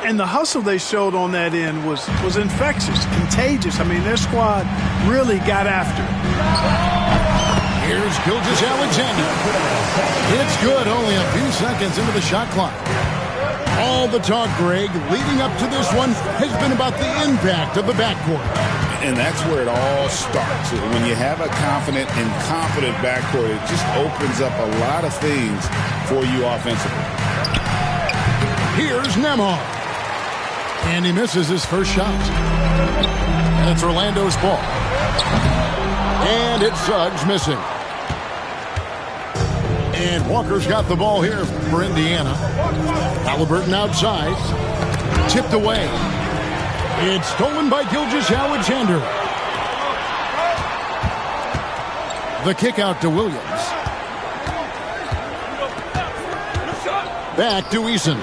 And the hustle they showed on that end was infectious, contagious. I mean, their squad really got after it. Here's Gilgeous-Alexander. It's good, only a few seconds into the shot clock. All the talk, Greg, leading up to this one has been about the impact of the backcourt. And that's where it all starts. When you have a confident and confident backcourt, it just opens up a lot of things for you offensively. Here's Nembhard. And he misses his first shot. And it's Orlando's ball. And it's Suggs missing. And Walker's got the ball here for Indiana. Haliburton outside. Tipped away. It's stolen by Gilgeous-Alexander. The kick out to Williams. Back to Eason.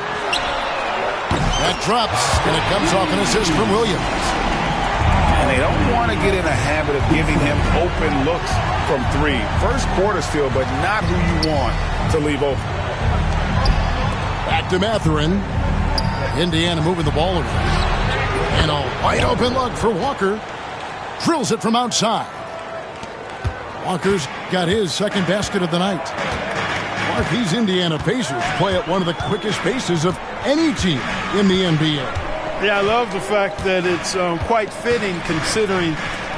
That drops, and it comes off an assist from Williams. And they don't want to get in a habit of giving him open looks from three. First quarter still, but not who you want to leave open. Back to Mathurin. Indiana moving the ball around. And a wide open look for Walker. Drills it from outside. Walker's got his second basket of the night. Mark, these Indiana Pacers play at one of the quickest paces of any team in the NBA. Yeah, I love the fact that it's quite fitting considering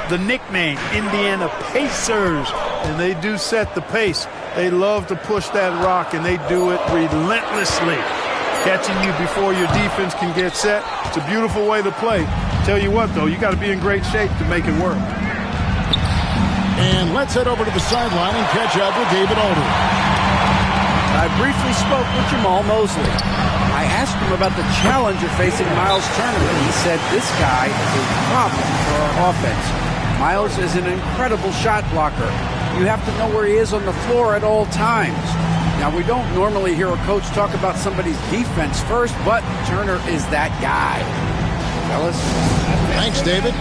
the nickname, Indiana Pacers. And they do set the pace. They love to push that rock, and they do it relentlessly. Catching you before your defense can get set. It's a beautiful way to play. Tell you what, though, you got to be in great shape to make it work. And let's head over to the sideline and catch up with David Aldridge. I briefly spoke with Jamal Mosley. I asked him about the challenge of facing Miles Turner, and he said this guy is a problem for our offense. Miles is an incredible shot blocker. You have to know where he is on the floor at all times. Now, we don't normally hear a coach talk about somebody's defense first, but Turner is that guy. Fellas? Thanks, David.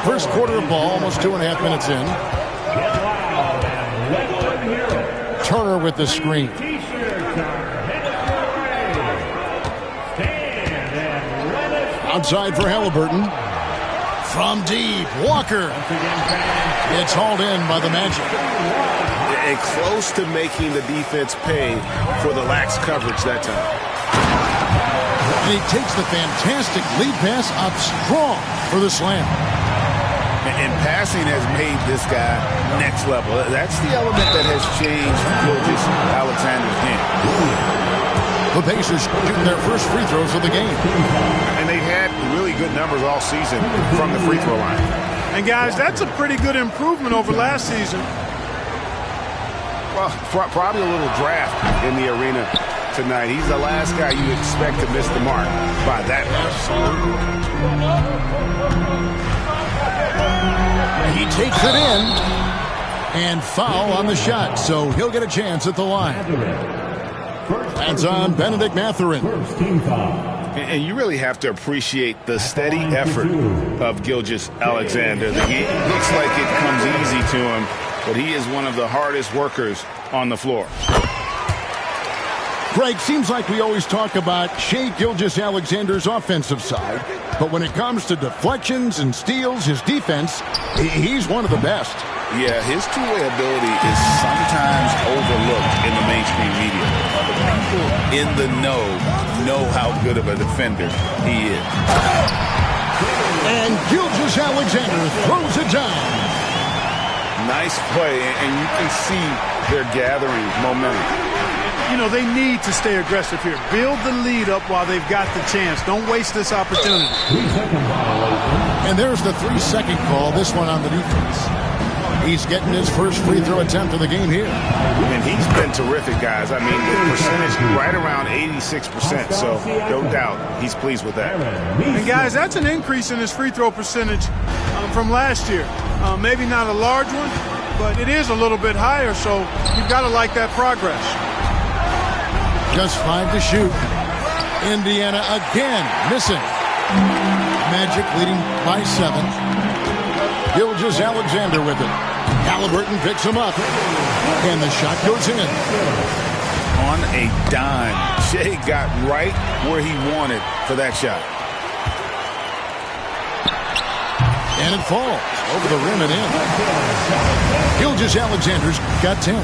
First quarter of ball, almost 2.5 minutes in. Turner with the screen. Outside for Haliburton. From deep, Walker. It's hauled in by the Magic. And close to making the defense pay for the lax coverage that time. And he takes the fantastic lead pass up strong for the slam. And passing has made this guy next level. That's the element that has changed Gilgeous-Alexander's game. The Pacers shooting their first free throws of the game. And they've had really good numbers all season from the free throw line. And, guys, that's a pretty good improvement over last season. Well, probably a little draft in the arena tonight. He's the last guy you expect to miss the mark by that much. He takes it in. And foul on the shot, so he'll get a chance at the line. Hands on Bennedict Mathurin. And you really have to appreciate the steady effort of Gilgeous-Alexander. It looks like it comes easy to him, but he is one of the hardest workers on the floor. Greg, seems like we always talk about Shai Gilgeous-Alexander's offensive side, but when it comes to deflections and steals, his defense, he's one of the best. Yeah, his two-way ability is sometimes overlooked in the mainstream media. The people in the know how good of a defender he is. And Gilgeous-Alexander throws it down. Nice play, and you can see they're gathering momentum. You know, they need to stay aggressive here. Build the lead up while they've got the chance. Don't waste this opportunity. And there's the 3-second call, this one on the defense. He's getting his first free throw attempt of the game here. And he's been terrific, guys. I mean, the percentage right around 86%, so no doubt he's pleased with that. And, guys, that's an increase in his free throw percentage from last year. Maybe not a large one, but it is a little bit higher, so you've got to like that progress. Just 5 to shoot. Indiana again missing. Magic leading by 7. Gilgeous-Alexander with it. Halliburton picks him up. And the shot goes in. On a dime. Shea got right where he wanted for that shot. And it falls over the rim and in. Gilgeous-Alexander's got 10.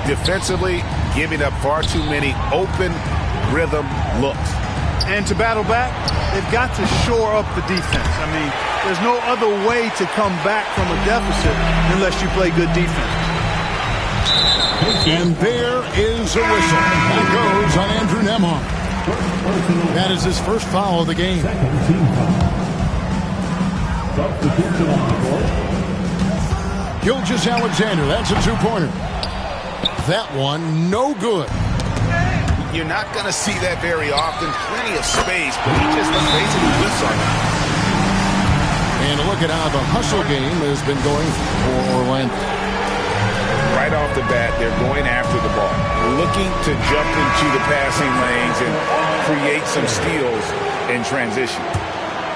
Defensively, giving up far too many open rhythm looks. And to battle back, they've got to shore up the defense. I mean, there's no other way to come back from a deficit unless you play good defense. And there is a whistle. That goes on Andrew Nembhard. That is his first foul of the game. Gilgeous-Alexander, that's a two-pointer. That one, no good. You're not going to see that very often. Plenty of space, but he just basically whiffs on it. And look at how the hustle game has been going for Orlando. Right off the bat, they're going after the ball, looking to jump into the passing lanes and create some steals in transition.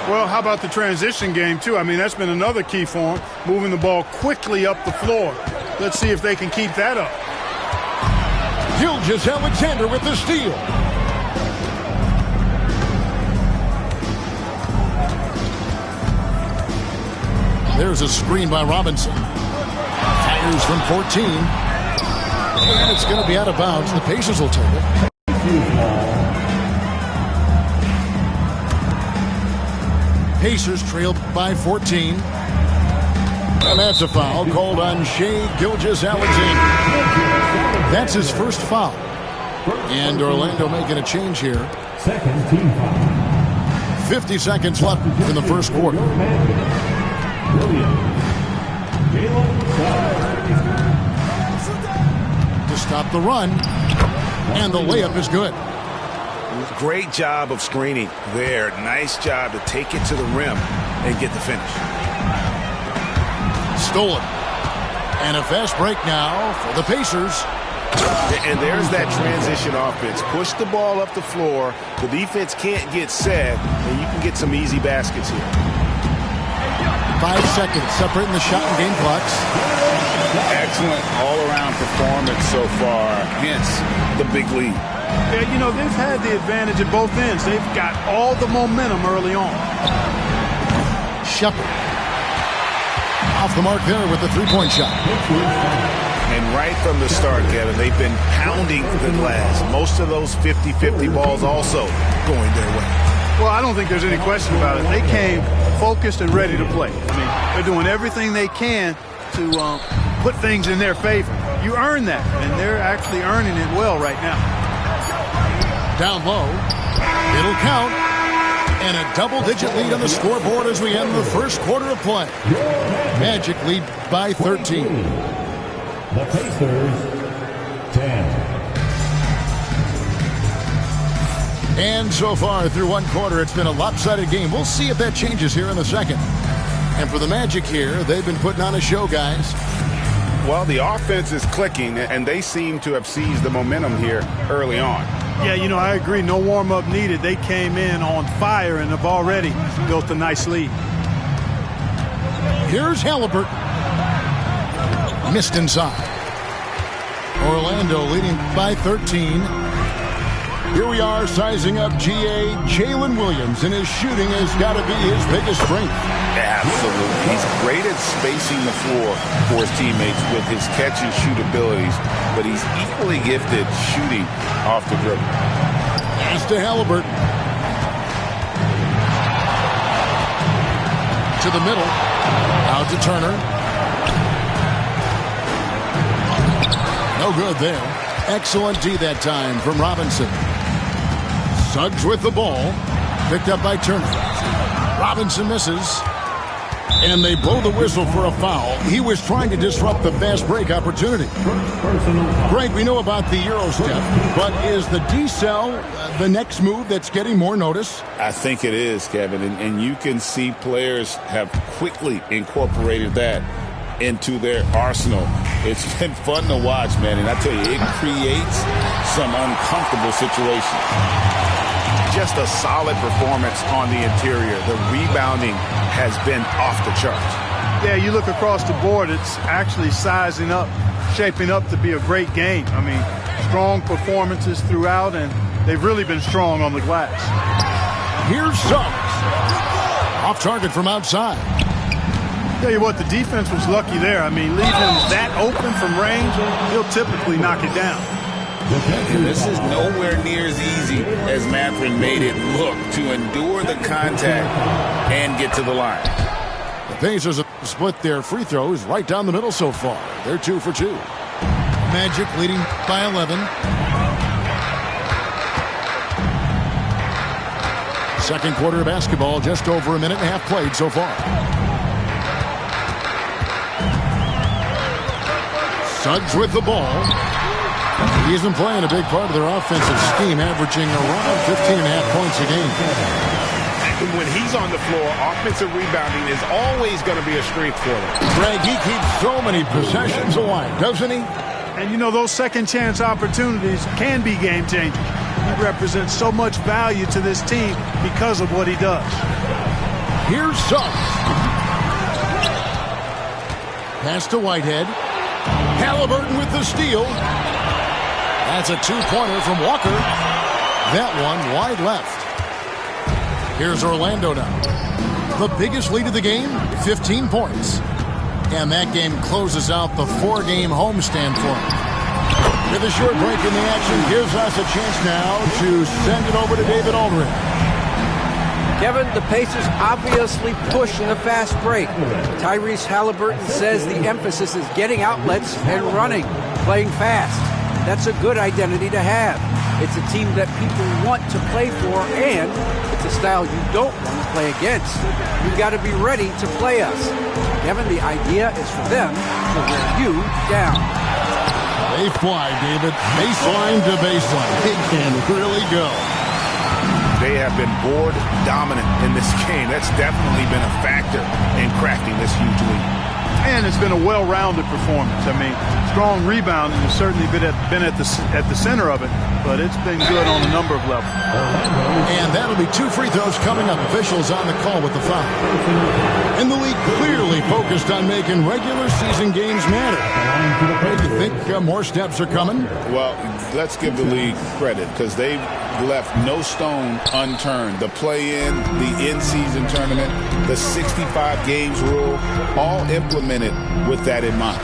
Well, how about the transition game, too? I mean, that's been another key for them, moving the ball quickly up the floor. Let's see if they can keep that up. Gilgeous-Alexander with the steal. There's a screen by Robinson. Fires from 14. And it's going to be out of bounds. The Pacers will take it. Pacers trail by 14. And that's a foul called on Shai Gilgeous-Alexander. That's his first foul. And Orlando making a change here. 50 seconds left in the first quarter. To stop the run. And the layup is good. Great job of screening there. Nice job to take it to the rim and get the finish. Stolen. And a fast break now for the Pacers. And there's that transition offense. Push the ball up the floor. The defense can't get set, and you can get some easy baskets here. 5 seconds separating the shot and game clocks. Excellent all-around performance so far, hence the big lead. Yeah, you know, they've had the advantage at both ends. They've got all the momentum early on. Shepherd. Off the mark there with the three-point shot. And right from the start, Kevin, they've been pounding the glass. Most of those 50-50 balls also going their way. Well, I don't think there's any question about it. They came focused and ready to play. I mean, they're doing everything they can to put things in their favor. You earn that, and they're actually earning it well right now. Down low. It'll count. And a double-digit lead on the scoreboard as we end the first quarter of play. Magic lead by 13. The Pacers, 10. And so far through one quarter, it's been a lopsided game. We'll see if that changes here in the second. And for the Magic here, they've been putting on a show, guys. Well, the offense is clicking, and they seem to have seized the momentum here early on. Yeah, you know, I agree. No warm-up needed. They came in on fire and have already built a nice lead. Here's Halliburton. Missed inside. Orlando leading by 13. Here we are sizing up GA Jalen Williams, and his shooting has got to be his biggest strength. Absolutely. He's great at spacing the floor for his teammates with his catch and shoot abilities, but he's equally gifted shooting off the dribble. Pass to Halliburton. To the middle. Out to Turner. No good there. Excellent D that time from Robinson. Suggs with the ball. Picked up by Turner. Robinson misses. And they blow the whistle for a foul. He was trying to disrupt the fast break opportunity. Greg, we know about the Euro step, but is the D-cell the next move that's getting more notice? I think it is, Kevin, and you can see players have quickly incorporated that into their arsenal. It's been fun to watch, man, and I tell you, it creates some uncomfortable situations. just a solid performance on the interior. The rebounding has been off the charts. Yeah, you look across the board, it's actually sizing up, shaping up to be a great game. I mean, strong performances throughout, and they've really been strong on the glass. Here's Suggs. Off target from outside. Tell you what, the defense was lucky there. I mean, leave him that open from range, he'll typically knock it down. And this is nowhere near as easy as Mathurin made it look to endure the contact and get to the line. The Pacers have split their free throws right down the middle so far. They're 2 for 2. Magic leading by 11. Second quarter of basketball, just over a minute and a half played so far. Suggs with the ball. He isn't playing a big part of their offensive scheme, averaging around 15.5 points a game. And when he's on the floor, offensive rebounding is always going to be a strength for them. Greg, he keeps so many possessions alive, doesn't he? And, you know, those second-chance opportunities can be game-changing. He represents so much value to this team because of what he does. Here's Suggs. Pass to Whitehead. Halliburton with the steal. That's a two-pointer from Walker. That one wide left. Here's Orlando now. The biggest lead of the game, 15 points. And that game closes out the 4-game homestand for them. With a short break in the action, gives us a chance now to send it over to David Aldridge. Kevin, the Pacers obviously push in a fast break. Tyrese Halliburton says the emphasis is getting outlets and running, playing fast. That's a good identity to have. It's a team that people want to play for, and it's a style you don't want to play against. You've got to be ready to play us. Kevin, the idea is for them to wear you down. They fly, David. Baseline to baseline. They can really go. They have been board dominant in this game. That's definitely been a factor in cracking this huge lead. And it's been a well-rounded performance. I mean, strong rebounding has certainly been at the center of it, but it's been good on a number of levels. And that'll be 2 free throws coming up. Officials on the call with the foul. And the league clearly focused on making regular season games matter. Do you think more steps are coming? Well, let's give the league credit because they've left no stone unturned. The play-in, the in-season tournament, the 65 games rule, all implemented with that in mind.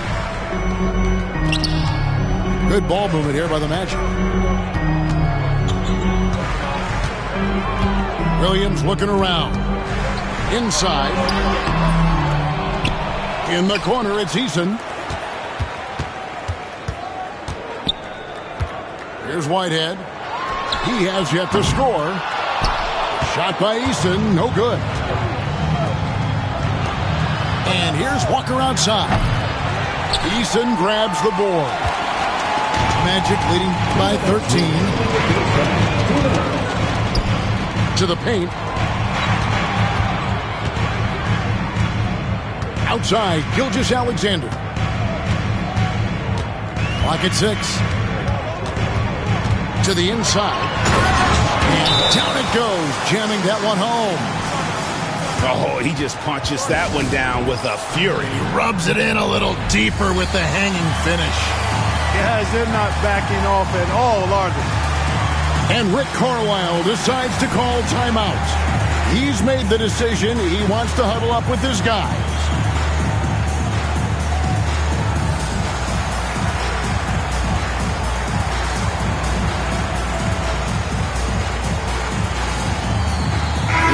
Good ball movement here by the Magic. Williams looking around. Inside. In the corner, it's Eason. Here's Whitehead. He has yet to score. Shot by Eason, no good. And here's Walker outside. Eason grabs the board. Magic leading by 13. To the paint. Outside, Gilgeous-Alexander. Clock at 6. To the inside. And down it goes, jamming that one home. Oh, he just punches that one down with a fury. He rubs it in a little deeper with the hanging finish. Guys, they're not backing off at all, are they? And Rick Carlisle decides to call timeout. He's made the decision. He wants to huddle up with his guys.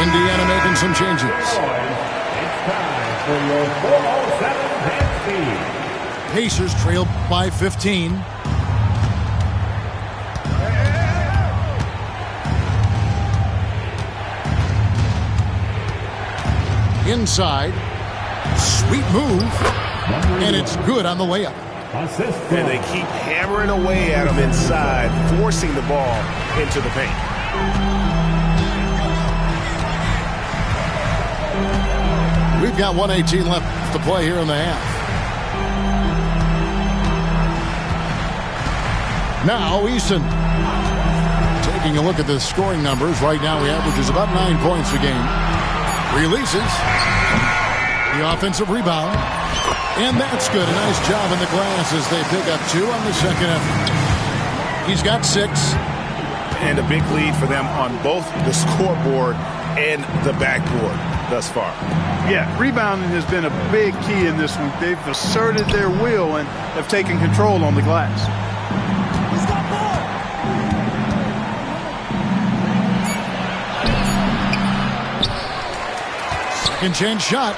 Indiana making some changes. It's time for your 407 dance feed. Pacers trail by 15. Inside. Sweet move. And it's good on the layup. And they keep hammering away at him inside, forcing the ball into the paint. We've got 1:18 left to play here in the half. Now Eason Taking a look at the scoring numbers, right now he averages about 9 points a game. Releases. The offensive rebound. And that's good. A nice job in the glass as they pick up 2 on the second effort. He's got 6. And a big lead for them on both the scoreboard and the backboard thus far. Yeah, rebounding has been a big key in this one. They've asserted their will and have taken control on the glass. Second chance shot.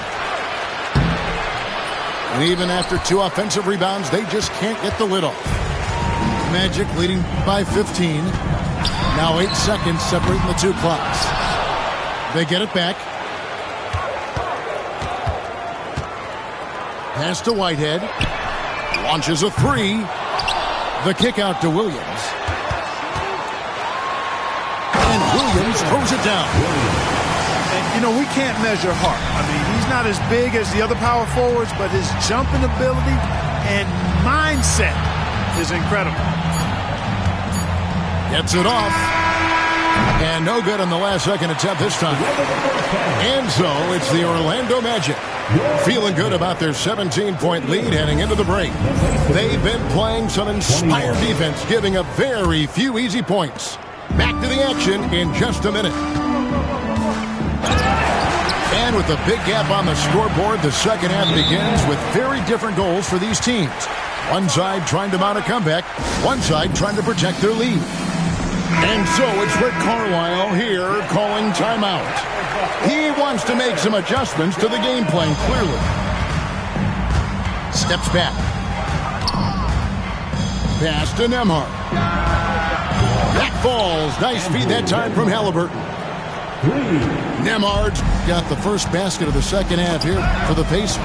And even after 2 offensive rebounds, they just can't get the lid off. Magic leading by 15. Now 8 seconds separating the 2 clocks. They get it back. Pass to Whitehead. Launches a 3. The kick out to Williams. And Williams throws it down. And, you know, we can't measure Hart. I mean, he's not as big as the other power forwards, but his jumping ability and mindset is incredible. Gets it off. And no good on the last second attempt this time. And so it's the Orlando Magic. Feeling good about their 17-point lead heading into the break. They've been playing some inspired defense, giving up very few easy points. Back to the action in just a minute. And with a big gap on the scoreboard, the second half begins with very different goals for these teams. One side trying to mount a comeback, one side trying to protect their lead. And so it's Rick Carlisle here calling timeout. He wants to make some adjustments to the game plan, clearly. Steps back. Pass to Nembhard. That falls. Nice feed that time from Halliburton. Nembhard's got the first basket of the second half here for the Pacers.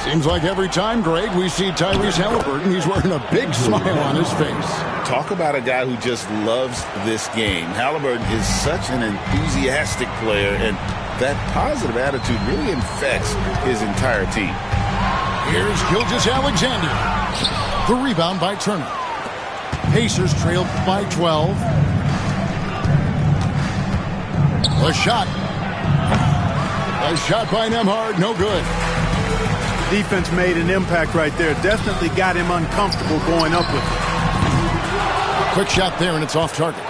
Seems like every time, Greg, we see Tyrese Halliburton, he's wearing a big smile on his face. Talk about a guy who just loves this game. Halliburton is such an enthusiastic player, and that positive attitude really infects his entire team. Here's Gilgeous-Alexander. The rebound by Turner. Pacers trailed by 12. A shot. A shot by Nembhard, no good. Defense made an impact right there. Definitely got him uncomfortable going up with it. Quick shot there, and it's off target.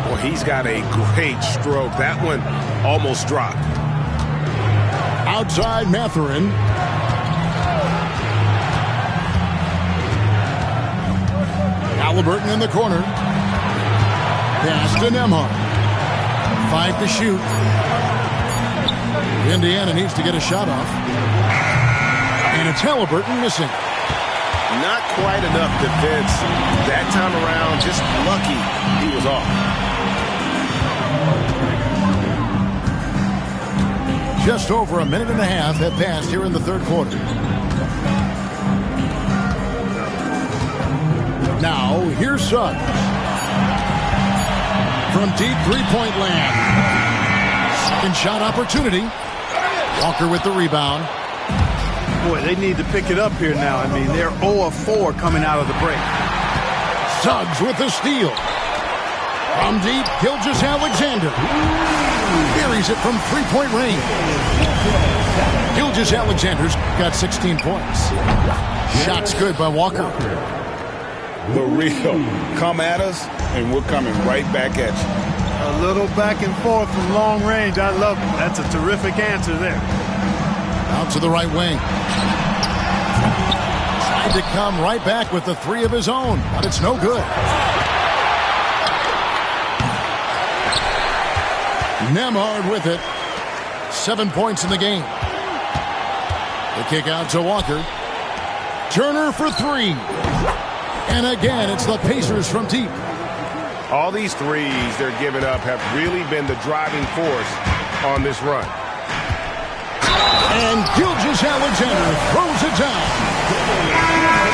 Well, he's got a great stroke. That one almost dropped. Outside Mathurin. Halliburton in the corner. Pass to Nembhard. 5 to shoot. Indiana needs to get a shot off. And it's Halliburton missing. Not quite enough defense that time around. Just lucky he was off. Just over a minute and a half have passed here in the third quarter. Now, here's Suggs. From deep three-point land. Second shot opportunity. Walker with the rebound. Boy, they need to pick it up here now. I mean, they're 0 of 4 coming out of the break. Suggs with the steal. From deep, Gilgeous-Alexander. Buries it from three-point range. Gilgeous-Alexander's got 16 points. Shot's good by Walker. The real. Come at us, and we're coming right back at you. A little back and forth from long range. I love it. That's a terrific answer there. Out to the right wing. Tried to come right back with the 3 of his own, but it's no good. Nembhard with it. 7 points in the game. The kick out to Walker. Turner for 3. And again, it's the Pacers from deep. All these threes they're giving up have really been the driving force on this run. And Gilgeous-Alexander throws it down.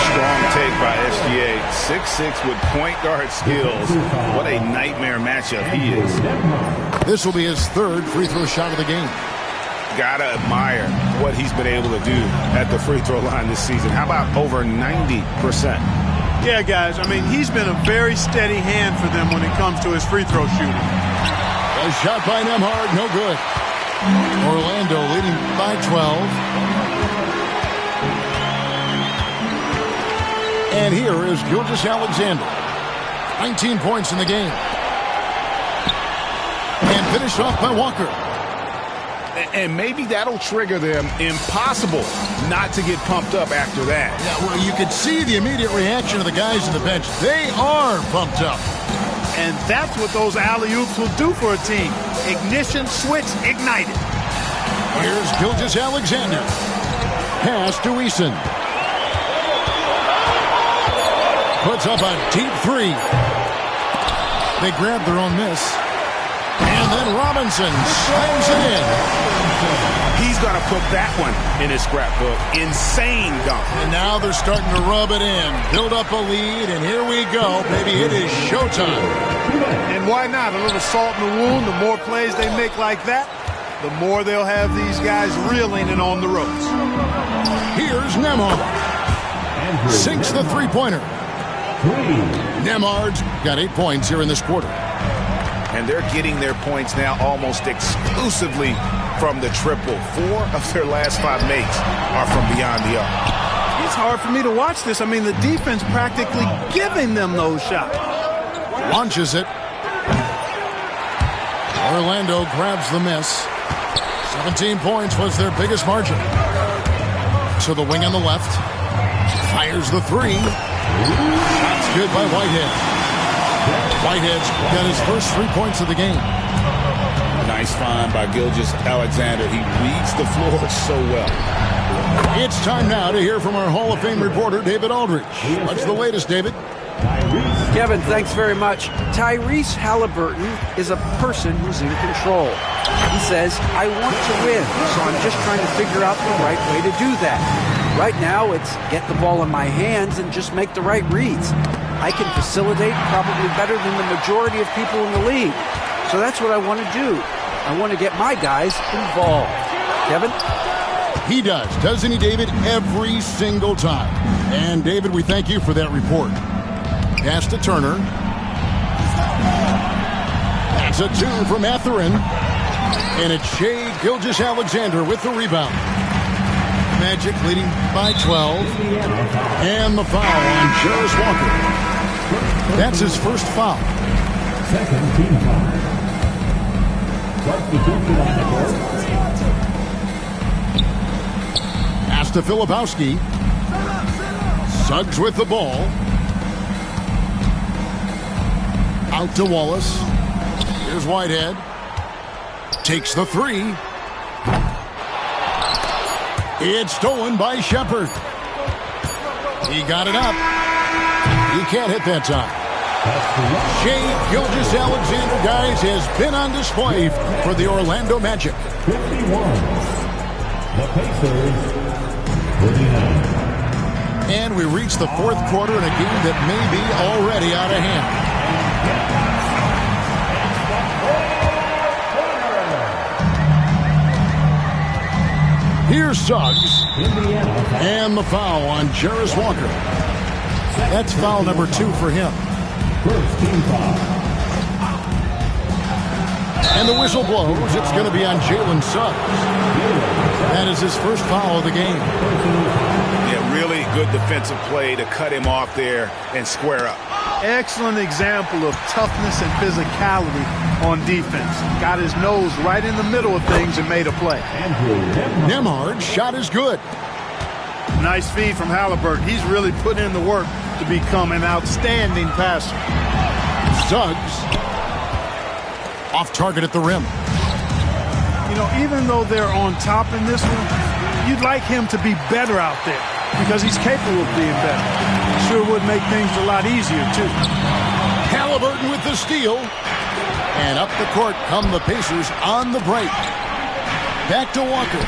Strong take by SGA. 6'6" with point guard skills. What a nightmare matchup he is. This will be his third free throw shot of the game. Gotta admire what he's been able to do at the free throw line this season. How about over 90%? Yeah, guys, I mean, he's been a very steady hand for them when it comes to his free throw shooting. A shot by Nembhard, no good. Orlando leading by 12. And here is Gilgeous-Alexander. 19 points in the game. And finished off by Walker. And maybe that'll trigger them. Impossible not to get pumped up after that. Yeah, well, you could see the immediate reaction of the guys on the bench. They are pumped up. And that's what those alley-oops will do for a team. Ignition switch ignited. Here's Gilgeous-Alexander. Pass to Eason. Puts up a deep three. They grab their own miss. And then Robinson slams it in. He's going to put that one in his scrapbook. Insane dunk. And now they're starting to rub it in. Build up a lead, and here we go. Baby, it is showtime. And why not? A little salt in the wound. The more plays they make like that, the more they'll have these guys reeling and on the ropes. Here's Nembhard. Sinks the three-pointer. Nembhard's got 8 points here in this quarter. And they're getting their points now almost exclusively from the triple. 4 of their last 5 makes are from beyond the arc. It's hard for me to watch this. I mean, the defense practically giving them those shots. Launches it. Orlando grabs the miss. 17 points was their biggest margin. To the wing on the left. Fires the three. That's good by Whitehead. Whitehead's got his first 3 points of the game. Nice find by Gilgeous-Alexander. He reads the floor so well. It's time now to hear from our Hall of Fame reporter, David Aldridge. What's the latest, David? Kevin, thanks very much. Tyrese Halliburton is a person who's in control. He says, I want to win, so I'm just trying to figure out the right way to do that. Right now, it's get the ball in my hands and just make the right reads. I can facilitate probably better than the majority of people in the league. So that's what I want to do. I want to get my guys involved. Kevin? He does, doesn't he, David? Every single time. And, David, we thank you for that report. Pass to Turner. That's a 2 from Mathurin. And it's Shai Gilgeous-Alexander with the rebound. Magic leading by 12. And the foul on Jarace Walker. That's his first foul. Second team foul. Substitution on the court. Pass to Filipowski. Suggs with the ball. Out to Wallace. Here's Whitehead. Takes the three. It's stolen by Shepherd. He got it up. He can't hit that time. Shai Gilgeous-Alexander, guys, has been on display for the Orlando Magic. 51. The Pacers. 49. And we reach the fourth quarter in a game that may be already out of hand. Here's Suggs. And the foul on Jarace Walker. That's foul number 2 for him. First team foul. And the whistle blows. It's going to be on Jalen Suggs. That is his first foul of the game. Yeah, really good defensive play to cut him off there and square up. Excellent example of toughness and physicality on defense. Got his nose right in the middle of things and made a play. Nembhard's shot is good. Nice feed from Halliburton. He's really put in the work to become an outstanding passer. Suggs off target at the rim. You know, even though they're on top in this one, you'd like him to be better out there because he's capable of being better. Sure would make things a lot easier, too. Halliburton with the steal. And up the court come the Pacers on the break. Back to Walker.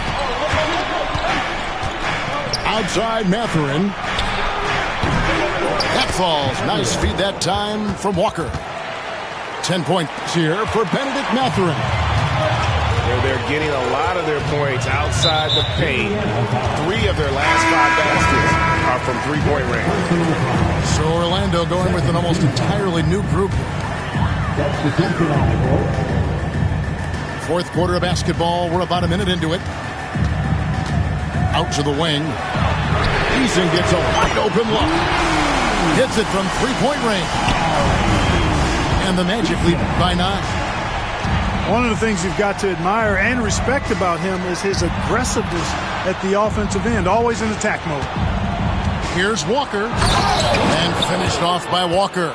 Outside Mathurin. That falls. Nice feed that time from Walker. 10 points here for Benedict Mathurin. They're getting a lot of their points outside the paint. 3 of their last 5 baskets are from three-point range. So Orlando going with an almost entirely new group. Substitution on the court. Fourth quarter of basketball. We're about a minute into it. Out to the wing. Eason gets a wide open look. Hits it from three-point range. And the Magic lead by 9. One of the things you've got to admire and respect about him is his aggressiveness at the offensive end, always in attack mode. Here's Walker. And finished off by Walker.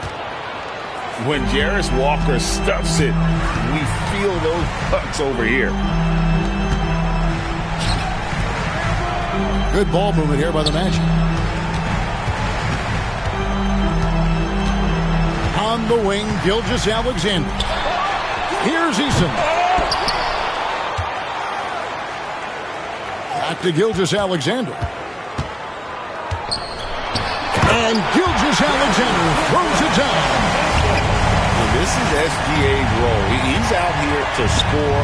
When Jarris Walker stuffs it, we feel those bucks over here. Good ball movement here by the Magic. On the wing, Gilgeous-Alexander. Here's Eason. Back to Gilgeous-Alexander. And Gilgeous-Alexander throws it down. Well, this is SGA's role. He's out here to score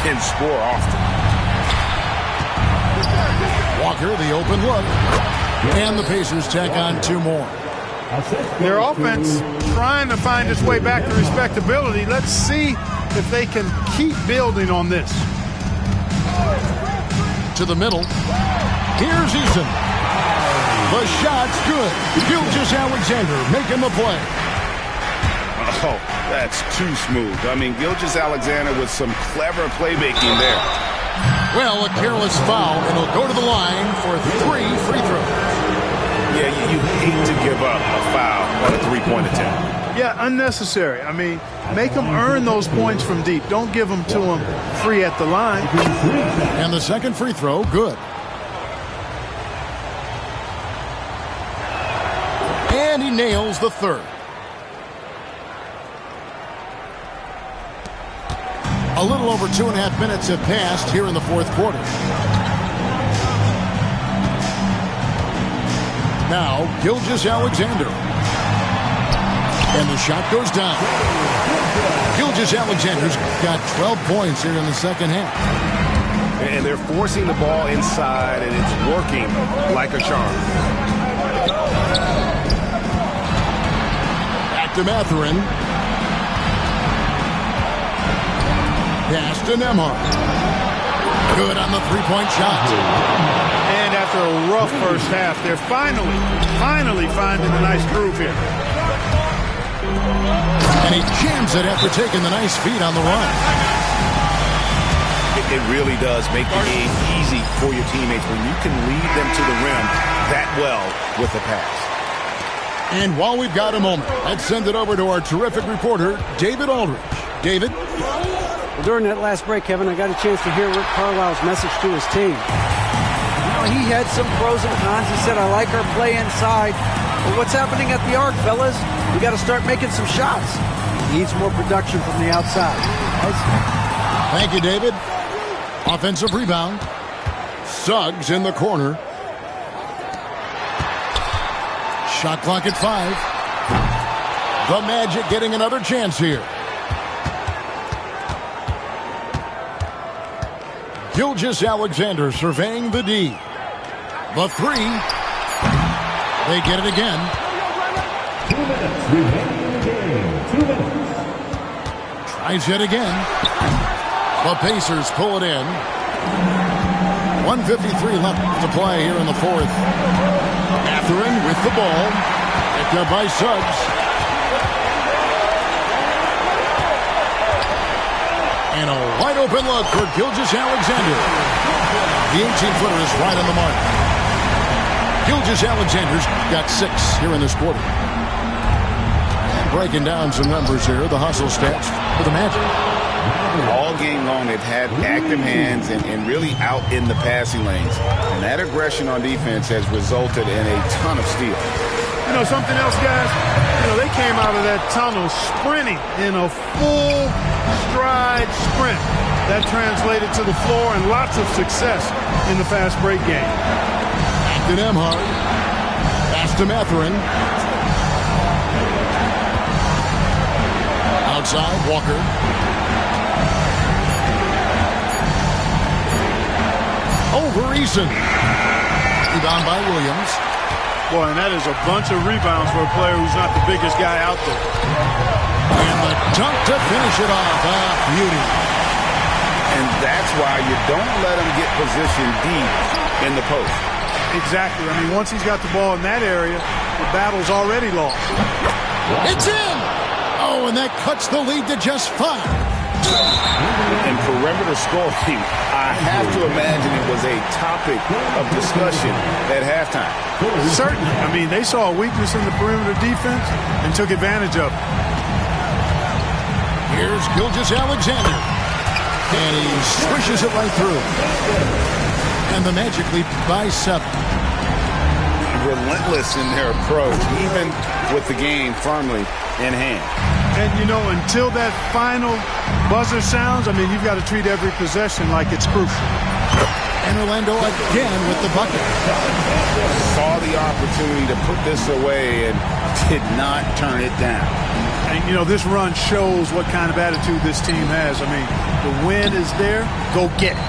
and score often. Walker, the open look. And the Pacers tack on 2 more. Their offense trying to find its way back to respectability. Let's see if they can keep building on this. To the middle. Here's Eason. The shot's good. Gilgeous-Alexander making the play. Oh, that's too smooth. I mean, Gilgeous-Alexander with some clever playmaking there. Well, a careless foul, and he'll go to the line for 3 free throws. Yeah, you hate to give up a foul on a three-point attempt. Yeah, unnecessary. I mean, make them earn those points from deep. Don't give them to them free at the line. And the second free throw, good. And he nails the third. A little over 2.5 minutes have passed here in the fourth quarter. Now, Gilgeous-Alexander. And the shot goes down. Gilgeous-Alexander's got 12 points here in the second half. And they're forcing the ball inside, and it's working like a charm. Back to Mathurin. Pass to Nembhard. Good on the three-point shot. And after a rough first half, they're finally finding a nice groove here. And he jams it after taking the nice feed on the run. It really does make the game easy for your teammates when you can lead them to the rim that well with a pass. And while we've got a moment, let's send it over to our terrific reporter, David Aldridge. David? Well, during that last break, Kevin, I got a chance to hear Rick Carlisle's message to his team. You know, he had some pros and cons. He said, I like our play inside. But what's happening at the arc, fellas? We got to start making some shots. He needs more production from the outside. Thank you, David. Offensive rebound. Suggs in the corner. Shot clock at 5. The Magic getting another chance here. Gilgeous-Alexander surveying the D. The 3. They get it again. 2 minutes remaining in the game. 2 minutes. Tries it again. The Pacers pull it in. 1:53 left to play here in the fourth. Mathurin with the ball. Picked up by Suggs. And a wide open look for Gilgeous-Alexander. The 18-footer is right on the mark. Gilgeous-Alexander's got 6 here in this quarter. Breaking down some numbers here, the hustle stats for the Magic. All game long, they've had active hands and really out in the passing lanes. And that aggression on defense has resulted in a ton of steals. You know, something else, guys? You know, they came out of that tunnel sprinting in a full stride sprint. That translated to the floor and lots of success in the fast break game. Back to Nembhard. Pass to Mathurin. Outside, Walker. Over Eason. Rebound by Williams. Boy, and that is a bunch of rebounds for a player who's not the biggest guy out there. And the dunk to finish it off. Beauty. And that's why you don't let him get positioned deep in the post. Exactly. I mean, once he's got the ball in that area, the battle's already lost. It's in! Oh, and that cuts the lead to just 5. In perimeter scoring, I have to imagine it was a topic of discussion at halftime. Certainly. I mean, they saw a weakness in the perimeter defense and took advantage of it. Here's Gilgeous-Alexander. And he swishes it right through. And the Magic lead by 7. Relentless in their approach, even with the game firmly in hand. And, you know, until that final buzzer sounds, I mean, you've got to treat every possession like it's crucial. And Orlando again with the bucket. Saw the opportunity to put this away and did not turn it down. And, you know, this run shows what kind of attitude this team has. I mean, the win is there. Go get it.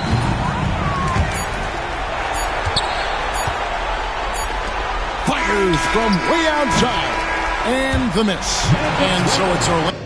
Fires from way outside. And the miss. And so it's Orlando.